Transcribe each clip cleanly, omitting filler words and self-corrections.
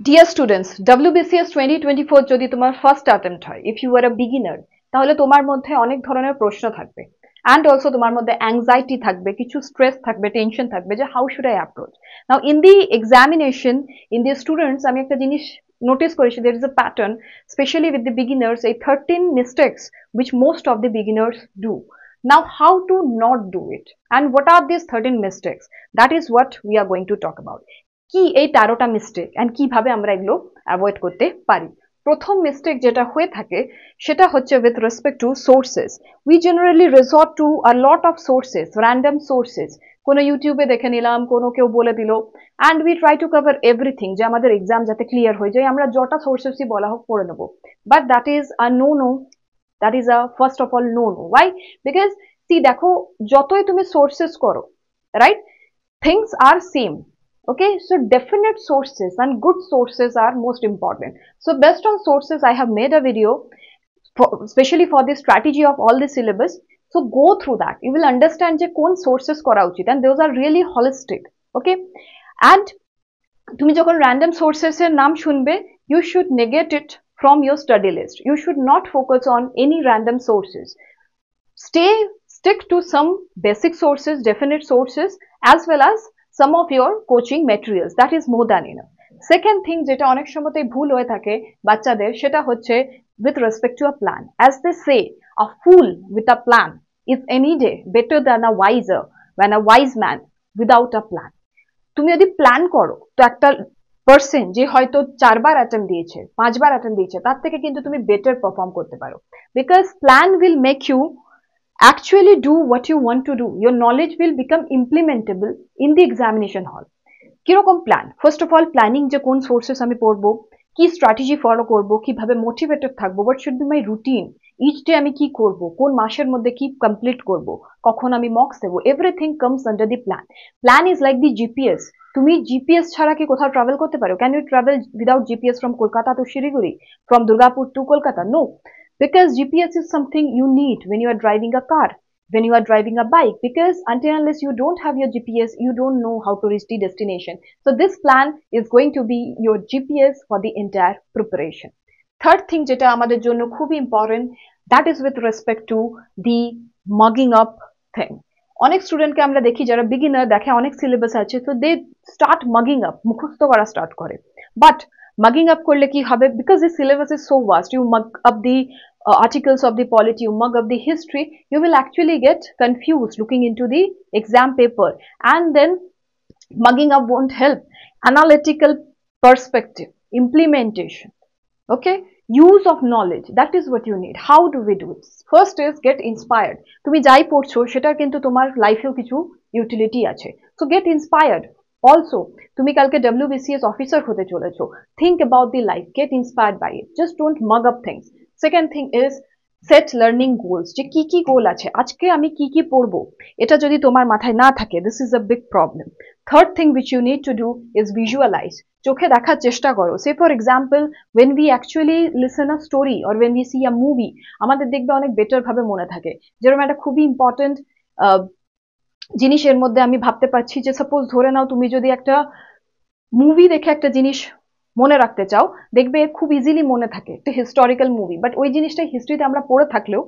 Dear students, WBCS 2024 যদি তোমার first attempt হয়, if you are a beginner, তাহলে তোমার মধ্যে অনেক ধরনের প্রশ্ন থাকবে অ্যান্ড অলসো তোমার মধ্যে অ্যাংজাইটি থাকবে, কিছু স্ট্রেস থাকবে, টেনশন থাকবে যে how should I approach now in the examination. In the students আমি একটা জিনিস নোটিস করেছি, there is a pattern specially with the beginners, এই 13 mistakes which most of the beginners do. Now how to not do it and what are these 13 mistakes, that is what we are going to talk about. কি এই 13টা mistake and কিভাবে আমরা এগুলো avoid করতে পারি। প্রথম mistake যেটা হয়ে থাকে সেটা হচ্ছে with respect to sources. We generally resort to a lot of sources, random sources. কোনো ইউটিউবে দেখে নিলাম, কোনো কেউ বলে দিল, and we try to cover everything যে আমাদের এক্সাম যাতে ক্লিয়ার হয়ে যায়, আমরা যটা সোর্সেসই বলা হোক পড়ে নেবো। But that is a no no, that is a first of all no no. Why? Because see দেখো, যতই তুমি সোর্সেস করো, right, things are same. Okay, so definite sources and good sources are most important. So based on sources I have made a video especially for the strategy of all the syllabus. So go through that, you will understand je kon sources kora uchit, and those are really holistic. Okay, and তুমি যখন random sources এর নাম শুনবে, you should negate it from your study list. You should not focus on any random sources. Stick to some basic sources, definite sources, as well as some of your coaching materials. That is more than enough. Second thing যেটা অনেক সময়তেই ভুল হয়ে থাকে বাচ্চাদের, সেটা হচ্ছে with respect to a plan. As they say, a fool with a plan is any day better than a wise man without a plan. তুমি যদি প্ল্যান করো, তো একটা পার্সন যে হয়তো 4বার অ্যাটেম্প দিয়েছে, 5বার অ্যাটেম্প দিয়েছে, তার থেকে কিন্তু তুমি বেটার পারফর্ম করতে পারো। Because plan will make you actually do what you want to do. Your knowledge will become implementable in the examination hall. কিরকম plan? First of all planning, যে কোন সোর্সেস আমি পড়বো, কি স্ট্র্যাটেজি ফলো করব, কিভাবে মোটিভেটেড থাকবো, what should be my routine, each day আমি কি করব, কোন মাসের মধ্যে কি কমপ্লিট করব, কখন আমি মক্স দেবো, everything comes under the plan. Plan is like the GPS. তুমি জিপিএস ছাড়া কি কোথাও ট্রাভেল করতে পারো? Can you travel without GPS from Kolkata to Siliguri, from Durgapur to Kolkata? No, because GPS is something you need when you are driving a car, when you are driving a bike, because until unless you don't have your GPS, you don't know how to reach the destination. So this plan is going to be your GPS for the entire preparation. Third thing যেটা আমাদের জন্য খুবই important, that is with respect to the mugging up thing. অনেক স্টুডেন্টকে আমরা দেখি যারা beginner, দেখে অনেক সিলেবাস আছে, তো দে স্টার্ট মাগিং আপ, মুখস্থ করা স্টার্ট করে। বাট mugging up করলে কি হবে? Because the syllabus is so vast, you mug up the articles of the polity, you mug up the history, you will actually get confused looking into the exam paper, and then mugging up won't help. Analytical perspective, implementation, okay, use of knowledge, that is what you need. How do we do it? First is get inspired. তুমি যাই পড়ছো সেটা কিন্তু তোমার লাইফেও কিছু utility আছে, so get inspired. Also, তুমি কালকে WBCS অফিসার হতে চলেছো, think about the life, get inspired by it, just don't mug up things. Second thing is set learning goals, যে কি কি গোল আছে, আজকে আমি কি কি পড়বো, এটা যদি তোমার মাথায় না থাকে, this is a big problem. Third thing which you need to do is visualize. চোখে দেখার চেষ্টা করো। Say for example, when we actually listen a story or when we see a movie, আমাদের দেখবে অনেক বেটার ভাবে মনে থাকে। যেরকম একটা খুবই ইম্পর্টেন্ট জিনিসের মধ্যে আমি ভাবতে পারছি যে সাপোজ ধরে নাও, তুমি যদি একটা মুভি দেখে একটা জিনিস মনে রাখতে চাও, দেখবে খুব ইজিলি মনে থাকে, একটা হিস্টোরিক্যাল মুভি, বাট ওই জিনিসটা হিস্ট্রিতে আমরা পড়ে থাকলেও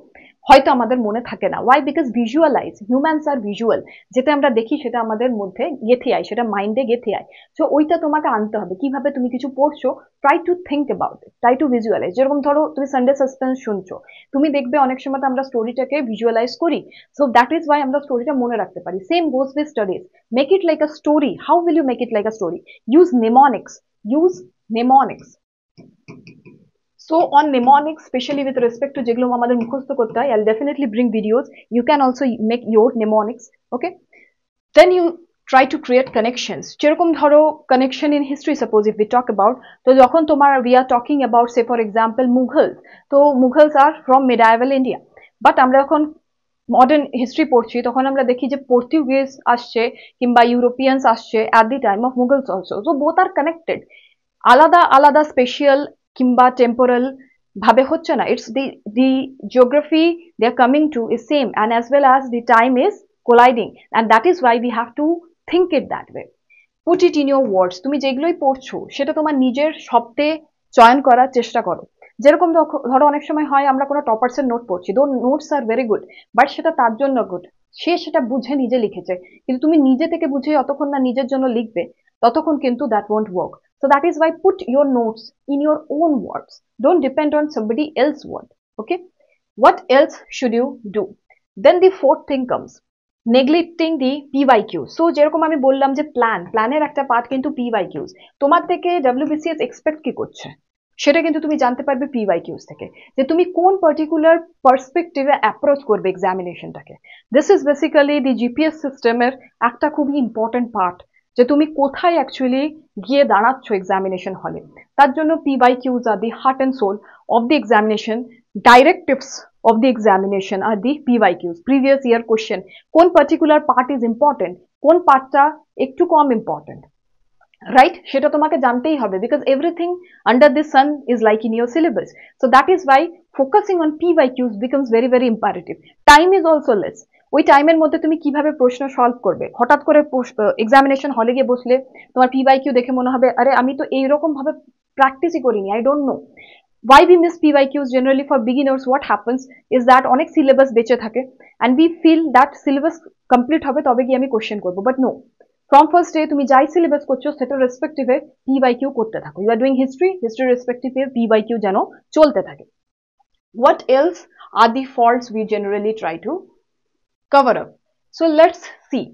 হয়তো আমাদের মনে থাকে না। Why? Because visualise, humans are visual, যেটা আমরা দেখি সেটা আমাদের মধ্যে গেঁথে আয়, সেটা মাইন্ডে গেঁথে আয়। সো ওইটা তোমাকে আনতে হবে। কিভাবে? তুমি কিছু পড়ছো, try to think about it, try to visualise. যেরকম ধরো তুমি সানডে সাসপেন্স শুনছো, তুমি দেখবে অনেক সময় আমরা স্টোরিটাকে ভিজুয়ালাইজ করি, সো দ্যাট ইজ ওয়াই আমরা স্টোরিটা মনে রাখতে পারি। Same goes with studies, make it like a story. How will you make it like a story? use mnemonics, use mnemonics. So on mnemonics, especially with respect to যেগুলো আমাদের মুখস্থ করতে হয়, I'll definitely bring videos. You can also make your mnemonics, okay? Then you try to create connections. যেরকম ধরো connection in history, suppose if we talk about, তো যখন তোমার we are talking about, say for example, Mughals, তো Mughals are from medieval India, but আমরা যখন modern history পড়ছি তখন আমরা দেখি যে পর্তুগিজ আসছে কিংবা ইউরোপিয়ানস আসছে at the time of Mughals also, so both are connected. আলাদা আলাদা স্পেশিয়াল কিংবা টেম্পোরাল ভাবে হচ্ছে না, it's the geography they are coming to is same, and as well as the time is colliding, and that is why we have to think it that way. Put it in your words, তুমি যেগুলোই পড়ছো সেটা তোমার নিজের শব্দে চয়ন করার চেষ্টা করো। যেরকম ধরো অনেক সময় হয় আমরা কোনো টপার্সের নোট পড়ছি, দো notes are very good, but সেটা তার জন্য গুড, সে সেটা বুঝে নিজে লিখেছে, কিন্তু তুমি নিজে থেকে বুঝে যতক্ষণ না নিজের জন্য লিখবে ততক্ষণ কিন্তু that won't work. So that is Y put your notes in your own words, don't depend on somebody else word. Okay, what else should you do? Then the fourth thing comes, neglecting the PYQ. So যেরকম আমি বললাম যে প্ল্যানের একটা part কিন্তু পিওয়াইকিউস। তোমার থেকে WBCS expect কি করছে সেটা কিন্তু তুমি জানতে পারবে পিওয়াইকিউস থেকে, যে তুমি কোন পার্টিকুলার পার্সপেক্টিভে অ্যাপ্রোচ করবে এক্সামিনেশনটাকে। This is basically the GPS সিস্টেমের একটা খুবই ইম্পর্টেন্ট পার্ট, যে তুমি কোথায় অ্যাকচুয়ালি গিয়ে দাঁড়াচ্ছ এক্সামিনেশন হলে। তার জন্য পিওয়াইকিউস আর the heart and soul of the examination, directives of the examination are the PYQs, previous year question, কোন particular part is important, কোন পার্টটা একটু কম ইম্পর্টেন্ট, রাইট? সেটা তোমাকে জানতেই হবে, because everything under this sun is like in your syllabus. So that is why focusing on PYQs becomes very very imperative. Time is also less. ওই টাইমের মধ্যে তুমি কিভাবে প্রশ্ন সলভ করবে? হঠাৎ করে এক্সামিনেশন হলে গিয়ে বসলে তোমার PYQ দেখে মনে হবে আরে আমি তো এইরকম ভাবে প্র্যাকটিসই করিনি, I don't know. Why we miss PYQs generally for beginners, what happens is that অনেক syllabus বেঁচে থাকে and we feel that syllabus complete হবে তবে গিয়ে আমি কোশ্চেন করবো, but no, from first day তুমি যাই সিলেবাস করছো সেটা রেসপেক্টিভে পিওয়াইকিউ করতে থাকো। You are doing history, history রেসপেক্টিভে পিওয়াইকিউ যেন চলতে থাকে। What else are the faults we generally try to cover up? So let's see.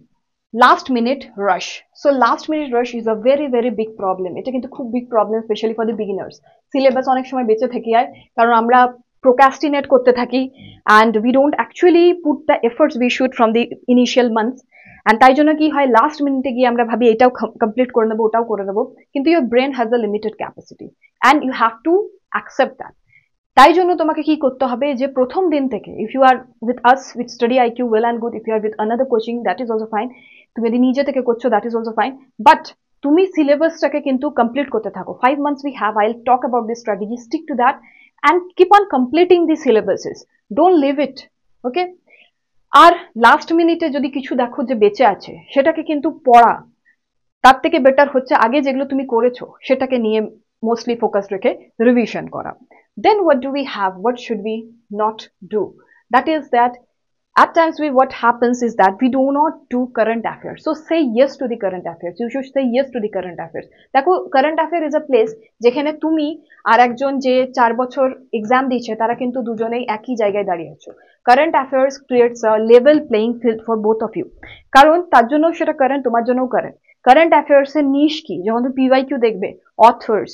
Last minute rush. So last minute rush is a very very big problem. এটা কিন্তু খুব big problem especially for the beginners. Syllabus অনেক সময় বেঁচে থেকে যায় কারণ আমরা procrastinate করতে থাকি and we don't actually put the efforts we should from the initial months, and তাই জন্য কি হয় লাস্ট মিনিটে গিয়ে আমরা ভাবি এটাও কমপ্লিট করে নেবো ওটাও করে নেবো, কিন্তু your brain has a limited capacity and you have to accept that. তাই জন্য তোমাকে কি করতে হবে যে প্রথম দিন থেকে, if you are with us with Study IQ well and good, if you are with another coaching that is also fine, তুমি যদি নিজে থেকে করছো that is also fine, but তুমি সিলেবাসটাকে কিন্তু কমপ্লিট করতে থাকো। 5 months we have, I'll talk about this strategy, stick to that and keep on completing the syllabuses, don't leave it. Okay, আর লাস্ট মিনিটে যদি কিছু দেখো যে বেঁচে আছে সেটাকে কিন্তু পড়া, তার থেকে বেটার হচ্ছে আগে যেগুলো তুমি করেছো সেটাকে নিয়ে মোস্টলি ফোকাস রেখে রিভিশন করা। Then what do we have? What should we not do? That is that at times what happens is that we do not do current affairs. So say yes to the current affairs. You should say yes to the current affairs. দেখো current affair is a place যেখানে তুমি আর একজন যে 4 বছর exam দিচ্ছে তারা কিন্তু দুজনেই একই জায়গায় দাঁড়িয়ে আছো। Current affairs creates a level playing field for both of you. কারণ তার জন্য সেটা কারেন্ট, তোমার জন্যও কারেন্ট। কারেন্ট অ্যাফেয়ার্স এর নিশ কি, যখন তুমি পিওয়াইকিউ দেখবে, authors,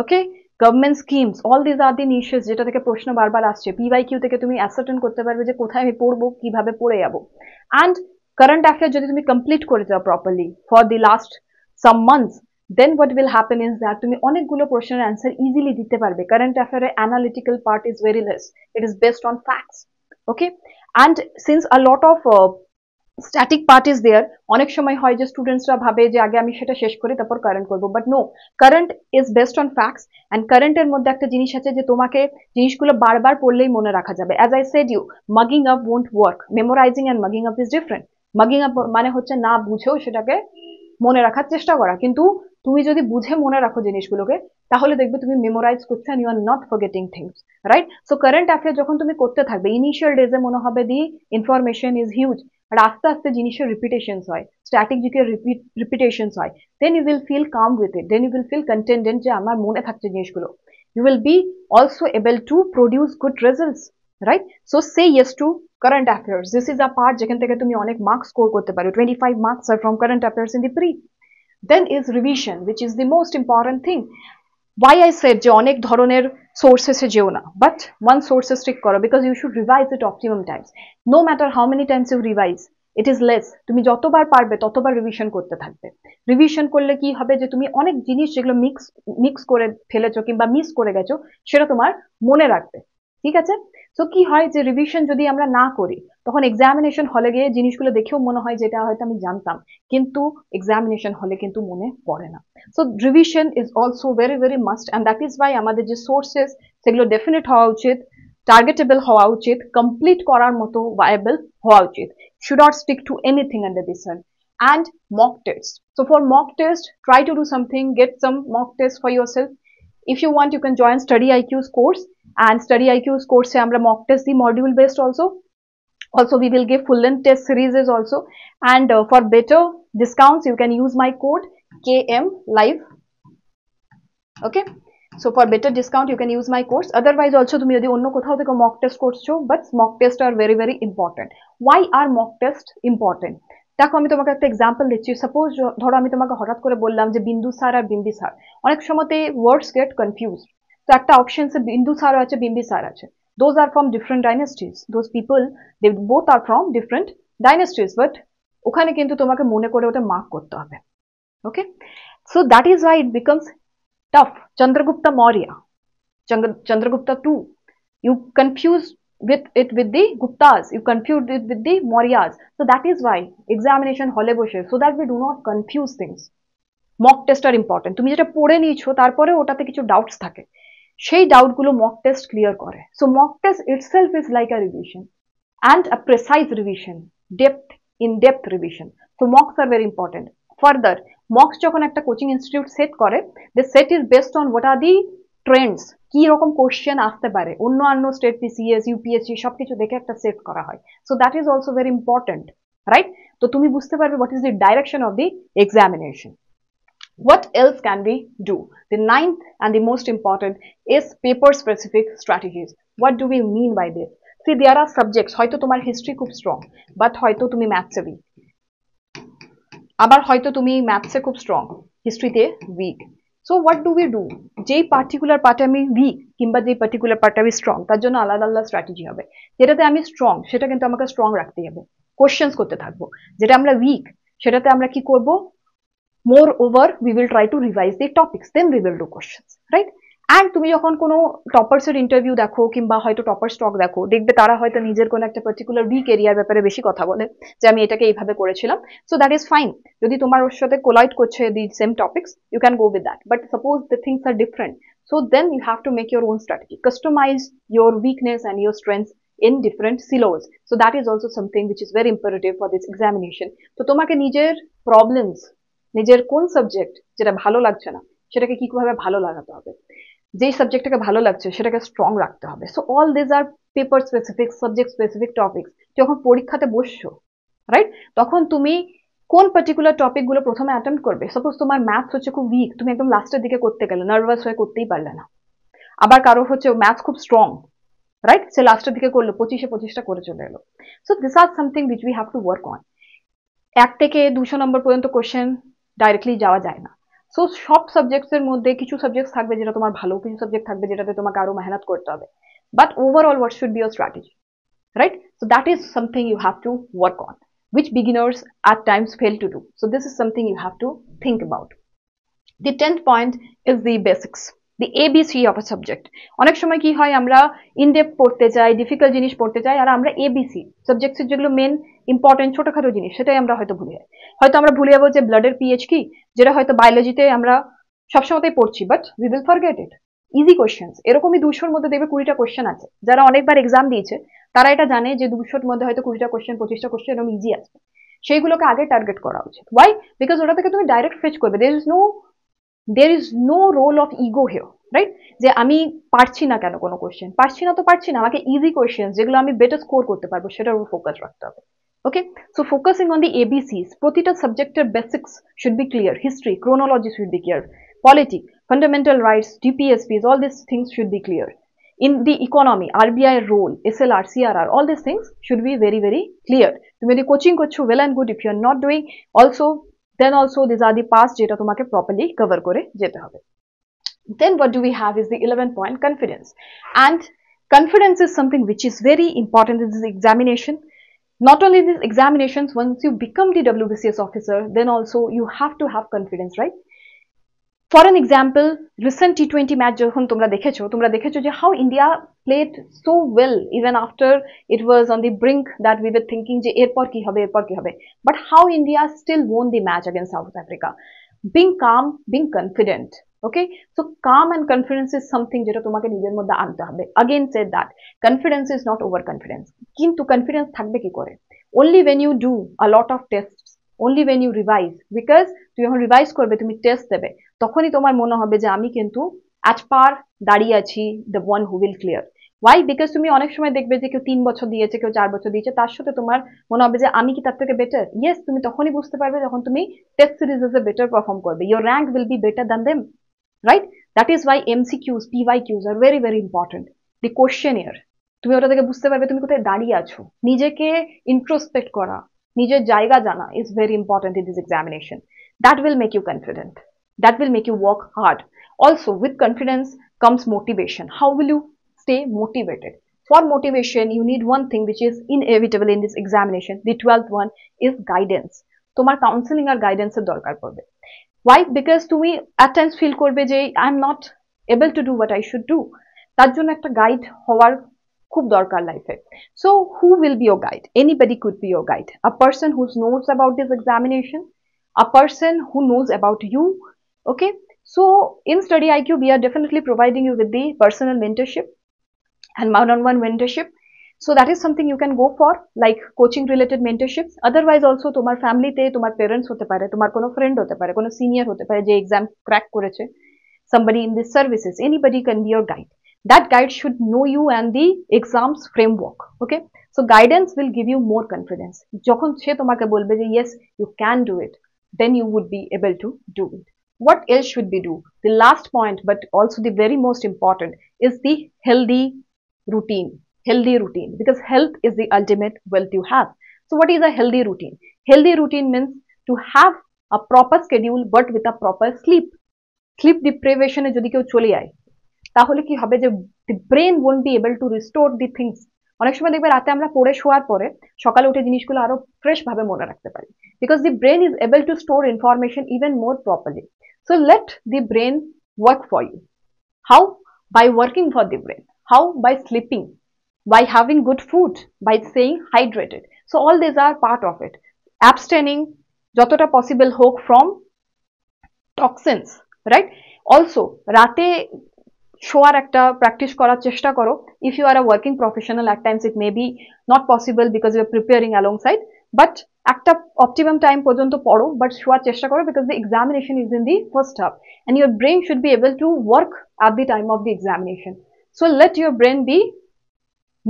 okay, government schemes, all this are the niches যেটা থেকে প্রশ্ন বারবার আসছে। পিওয়াইকিউ থেকে তুমি অ্যাসার্টেন করতে পারবে যে কোথায় আমি পড়বো, কিভাবে পড়ে যাবো। অ্যান্ড কারেন্ট অ্যাফেয়ার যদি তুমি কমপ্লিট করে যাও properly for the last some months, then what will happen is that তুমি অনেকগুলো প্রশ্নের অ্যান্সার ইজিলি দিতে পারবে। কারেন্ট অ্যাফেয়ারে analytical part is very less, it is based on facts. Okay, and since a lot of static part is there, অনেক সময় হয় যে স্টুডেন্টসরা ভাবে যে আগে আমি সেটা শেষ করি তারপর কারেন্ট করবো, but no, current is based on facts. And কারেন্টের মধ্যে একটা জিনিস আছে যে তোমাকে জিনিসগুলো বারবার পড়লেই মনে রাখা যাবে। As I said you, mugging up won't work, memorizing and mugging up is different. Mugging up মানে হচ্ছে না বুঝেও সেটাকে মনে রাখার চেষ্টা করা, কিন্তু তুমি যদি বুঝে মনে রাখো জিনিসগুলোকে তাহলে দেখবে তুমি মেমোরাইজ করছো and you are not forgetting things, right? So current affair যখন তুমি করতে থাকবে ইনিশিয়াল ডেজে মনে হবে দি ইনফরমেশন ইজ হিউজ, আর আস্তে আস্তে জিনিসের রিপিটেশনস হয়, স্ট্যাটিক জিকে রিপিটেশনস হয়, then you will feel calm with it, then you will feel content যে আমার মনে থাকছে জিনিসগুলো। You will be also able to produce good results, right? So say yes to current affairs. This is a part যেখান থেকে তুমি অনেক marks score করতে পারো। 25 marks are from current affairs in the pre. Then is revision, which is the most important thing. Why I said যে অনেক ধরনের সোর্সেসে যেও না, বাট ওয়ান সোর্সে স্টিক করো, because you should revise it optimum times. No matter how many times you revise, it is less. তুমি যতবার পারবে ততবার রিভিশন করতে থাকবে। রিভিশন করলে কি হবে যে তুমি অনেক জিনিস যেগুলো মিক্স করে ফেলেছো কিংবা মিস করে গেছো সেটা তোমার মনে রাখবে, ঠিক আছে? সো কি হয় যে রিভিশন যদি আমরা না করি তখন এক্সামিনেশন হলে গিয়ে জিনিসগুলো দেখেও মনে হয় যেটা হয়তো আমি জানতাম, কিন্তু এক্সামিনেশন হলে কিন্তু মনে পড়ে না। So revision is also very very must, and that is Y আমাদের যে সোর্সেস সেগুলো ডেফিনেট হওয়া উচিত, টার্গেটেবল হওয়া উচিত, কমপ্লিট করার মতো ভায়াবল হওয়া উচিত। Should not stick to anything under this sun. and mock tests. So for mock test, try to do something, get some mock tests for yourself. If you want, you can join Study IQ's course, and Study IQ's course se amra mock test di module based also we will give full length test series also, and for better discounts you can use my code KM live. Okay, so for better discount you can use my course. Otherwise also তুমি যদি অন্য কোথাও থেকে mock test করছো, but mock test are very very important. Why are mock test important? দেখো আমি তোমাকে একটা এক্সাম্পল দিচ্ছি। সাপোজ ধরো আমি তোমাকে হঠাৎ করে বললাম যে বিন্দুসার আর বিম্বিসার, অনেক সময়তে ওয়ার্ডস গেট কনফিউজড। তো একটা অপশনসে বিন্দুসার আছে, বিম্বিসার আছে, those are from different dynasties, those people they both are from different dynasties, but ওখানে কিন্তু তোমাকে মনে করে ওটা মার্ক করতে হবে। ওকে, so that is why it becomes tough. Chandragupta Maurya, Chandragupta II, you confuse it with the Guptas, you confuse it with the Mauryas. So that is why examination hole boshe, so that we do not confuse things. Mock test are important. তুমি যেটা পড়ে নিয়েছো তারপরে ওটাতে কিছু doubts থাকে, সেই doubt গুলো মক টেস্ট ক্লিয়ার করে। So mock test itself is like a revision and a precise revision, in-depth revision. So mocks are very important. Further, mocks যখন একটা কোচিং ইনস্টিটিউট সেট করে, the set is based on what are the trends, কি রকম question আসতে পারে, অন্য state PCS UPSC সবকিছু দেখে একটা সেট করা হয়। So that is also very important, right? তো তুমি বুঝতে পারবে what is the direction of the examination. What else can we do? The ninth and the most important is paper specific strategies. What do we mean by this? See, there are subjects, হয়তো তোমার history খুব strong, but হয়তো তুমি ম্যাথসে week, আবার হয়তো তুমি ম্যাথসে খুব স্ট্রং, হিস্ট্রিতে weak. So what do we do? যেই পার্টিকুলার পার্টে আমি উইক কিংবা যেই পার্টিকুলার পার্টে আমি স্ট্রং, তার জন্য আলাদা আলাদা স্ট্র্যাটেজি হবে। যেটাতে আমি স্ট্রং সেটা কিন্তু আমাকে স্ট্রং রাখতেই হবে, কোশ্চেন্স করতে থাকবো। যেটা আমরা উইক সেটাতে আমরা কি করব? Moreover, we will try to revise the topics, then we will do questions, right? And তুমি যখন কোনো টপার্সের ইন্টারভিউ দেখো কিংবা হয়তো টপার স্টক দেখো, দেখবে তারা হয়তো নিজের কোনো একটা পার্টিকুলার উইক এরিয়ার ব্যাপারে বেশি কথা বলে, যে আমি এটাকে এইভাবে করেছিলাম। সো দ্যাট ইজ ফাইন, যদি তোমার ওর সাথে কোলাইড করছে the same topics, you can go with that. But suppose the things are different, so then you have to make your own strategy, customise your weakness and your strengths in different silos. So that is also something which is very imperative for this examination. তো তোমাকে নিজের problems, নিজের কোন subject যেটা ভালো লাগছে না সেটাকে কিভাবে ভালো লাগাতে হবে, যেই সাবজেক্টটাকে ভালো লাগছে সেটাকে স্ট্রং রাখতে হবে। So all this are paper specific, subject specific topics. যখন পরীক্ষাতে বসছো, রাইট, তখন তুমি কোন পার্টিকুলার টপিক গুলো প্রথমে অ্যাটেম্প্ট করবে। সাপোজ তোমার ম্যাথস হচ্ছে খুব উইক, তুমি একদম লাস্টের দিকে করতে গেলে নার্ভাস হয়ে করতেই পারলে না। আবার কারো হচ্ছে ম্যাথস খুব স্ট্রং, রাইট, সে লাস্টের দিকে করলো, 25-25টা করে চলে এলো। So this are something which we have to work on. 1 থেকে 200 নম্বর পর্যন্ত কোশ্চেন ডাইরেক্টলি যাওয়া যায় না। সো সব সাবজেক্টসের মধ্যে কিছু সাবজেক্ট থাকবে যেটা তোমার ভালো, কিছু সাবজেক্ট থাকবে যেটাতে তোমাকে আরো মেহনত করতে হবে। But overall what should be your strategy, right? So that is something you have to work on, which beginners at times fail to do. So this is something you have to think about. The 10th point is the basics, the ABC of a subject. অনেক সময় কি হয়, আমরা in depth পড়তে চাই, difficult জিনিস পড়তে চাই, আর আমরা এবিসি সাবজেক্টসের যেগুলো মেন ইম্পর্টেন্ট ছোটখাটো জিনিস সেটাই আমরা হয়তো ভুলে যাই। হয়তো আমরা ভুলে যাবো যে ব্লাডের পিএইচ কি, যেটা হয়তো বায়োলজিতে আমরা সবসময়তেই পড়ছি, but we will forget it. Easy questions, এরকমই 200-র মধ্যে দেখবে 20টা কোয়েশ্চেন আছে। যারা অনেকবার এক্সাম দিয়েছে তারা এটা জানে যে 200-র মধ্যে হয়তো 20টা কোয়েশ্চেন, 25টা কোয়েশ্চেন এরকম ইজি আসবে। সেইগুলোকে আগে টার্গেট করা উচিত। ওয়াই? বিকজ ওটা থেকে তুমি ডাইরেক্ট ফেচ করবে। there is no role of ego here, right? যে আমি পারছি না কেন কোনো কোশ্চেন, পারছি না তো পারছি না, আমাকে ইজি কোশ্চেন যেগুলো আমি বেটার স্কোর করতে পারবো সেটার উপর ফোকাস রাখতে হবে। Okay, so focusing on the ABCs, প্রতিটা সাবজেক্টের basics should be clear, history, chronology should be clear, polity, fundamental rights, DPSPs, all these things should be clear. In the economy, RBI role, SLR, CRR, all these things should be very very clear. তুমি যদি coaching করছো, well and good. If you are not doing, also then also these are the past যেটা তোমাকে properly cover করে যেতে হবে। Then what do we have is the 11th point, confidence. And confidence is something which is very important in this examination. Not only these examinations, once you become the WBCS officer, then also you have to have confidence, right? For an example, recent T20 match যখন তোমরা দেখেছো যে how India played so well even after it was on the brink that we were thinking যে এরপর কি হবে, but how India still won the match against South Africa, being calm, being confident. Okay, so calm and confidence is something যেটা তোমাকে নিজের মধ্যে আনতে হবে। Again said that confidence is not overconfidence, কিন্তু confidence থাকবে কি করে? Only when you do a lot of tests, only when you revise, because তুমি যখন রিভাইজ করবে, তুমি টেস্ট দেবে, তখনই তোমার মনে হবে যে আমি কিন্তু at par দাঁড়িয়ে আছি, the one who will clear. Why? Because তুমি অনেক সময় দেখবে যে কেউ 3 বছর দিয়েছে, কেউ 4 বছর দিয়েছে, তার সাথে তোমার মনে হবে যে আমি কি তার থেকে বেটার। ইয়েস, তুমি তখনই বুঝতে পারবে যখন তুমি টেস্ট সিরিজে বেটার পারফর্ম করবে। Your rank will be better than them, right? That is why MCQs, PYQs are very very important. The questionnaire, তুমি ওটা থেকে বুঝতে পারবে তুমি কোথায় দাঁড়িয়ে আছো। নিজেকে ইন্ট্রোস্পেক্ট করা, নিজের জায়গা জানা is very important in this examination. That will make you confident. That will make you work hard. Also, with confidence comes motivation. How will you stay motivated? For motivation, you need one thing which is inevitable in this examination. The 12th one is guidance. তোমার counselling আর গাইডেন্সের দরকার পড়বে। Why? Because তুমি at times feel করবে যে I am not able to do what I should do. তার জন্য একটা guide হওয়ার খুব দরকার লাইফে। So who will be your guide? Anybody could be your guide. A person who knows about this examination, a person who knows about you. Okay, so in Study IQ we are definitely providing you with the personal mentorship and one-on-one mentorship. So that is something you can go for, like coaching related mentorships. Otherwise also তোমার ফ্যামিলিতে তোমার parents হতে পারে, তোমার কোনো friend হতে পারে, কোনো সিনিয়র হতে পারে যে এক্সাম ক্র্যাক করেছে, somebody in the services, anybody can be your guide. That guide should know you and the exams framework. Okay, so guidance will give you more confidence. যখন সে তোমাকে বলবে যে yes you can do it, then you would be able to do it. What else should we do? The last point, but also the very most important, is the healthy routine. Healthy routine, because health is the ultimate wealth you have. So what is a healthy routine? Healthy routine means to have a proper schedule but with a proper sleep. Sleep deprivation এ যদি কেউ চলে যায়, তাহলে কি হবে যে the brain won't be able to restore the things. অনেক সময় দেখবে রাতে আমরা পড়ে শোয়ার পরে সকালে উঠে জিনিসগুলো আরো ফ্রেশ ভাবে মনে রাখতে পারি, because the brain is able to store information even more properly. So let the brain work for you. How? By working for the brain. How? By sleeping, by having good food, by staying hydrated. So all these are part of it. Abstaining যতটা possible হোক from toxins, right? Also রাতে শোয়ার একটা practice করার চেষ্টা করো। If you are a working professional, at times it may be not possible because you are preparing alongside, but একটা optimum time পর্যন্ত পড়ো, but শোয়ার চেষ্টা করো, because the examination is in the first half and your brain should be able to work at the time of the examination. So let your brain be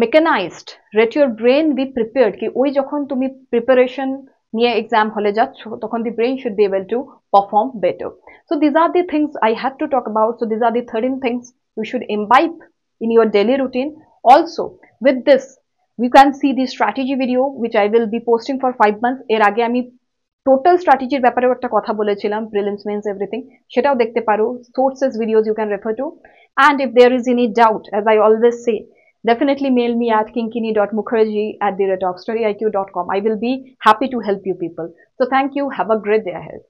mechanized, let your brain be prepared কি ওই যখন তুমি preparation নিয়ে exam হলে যাচ্ছ তখন the brain should be able to perform better. So these are the things I had to talk about. So these are the 13 things you should imbibe in your daily routine. Also with this you can see the strategy video which I will be posting for 5 months. এর আগে আমি total স্ট্র্যাটেজির ব্যাপারেও একটা কথা বলেছিলাম, prelims men's everything, সেটাও দেখতে পারো। Sources videos you can refer to. And if there is any doubt, as I always say, definitely mail me at kinkini.mukherjee@studiiq.com. I will be happy to help you people. So thank you. Have a great day ahead.